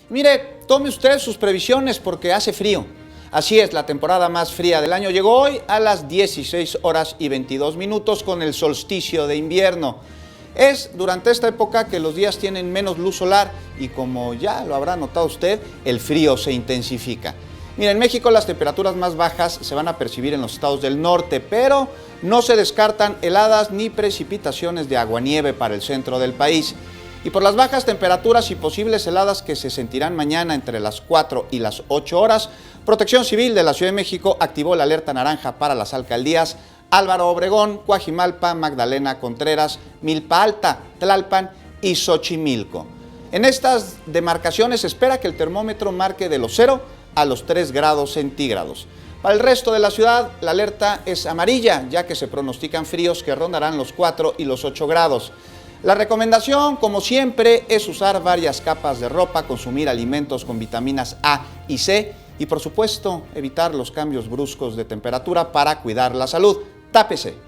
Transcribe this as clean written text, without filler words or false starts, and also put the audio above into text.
Mire, tome usted sus previsiones porque hace frío. Así es, la temporada más fría del año llegó hoy a las 16 horas y 22 minutos con el solsticio de invierno. Es durante esta época que los días tienen menos luz solar y, como ya lo habrá notado usted, el frío se intensifica. Mira, en México las temperaturas más bajas se van a percibir en los estados del norte, pero no se descartan heladas ni precipitaciones de aguanieve para el centro del país. Y por las bajas temperaturas y posibles heladas que se sentirán mañana entre las 4 y las 8 horas, Protección Civil de la Ciudad de México activó la alerta naranja para las alcaldías Álvaro Obregón, Coajimalpa, Magdalena Contreras, Milpa Alta, Tlalpan y Xochimilco. En estas demarcaciones se espera que el termómetro marque de los 0 a los 3 grados centígrados. Para el resto de la ciudad, la alerta es amarilla, ya que se pronostican fríos que rondarán los 4 y los 8 grados. La recomendación, como siempre, es usar varias capas de ropa, consumir alimentos con vitaminas A y C y, por supuesto, evitar los cambios bruscos de temperatura para cuidar la salud. Tápese.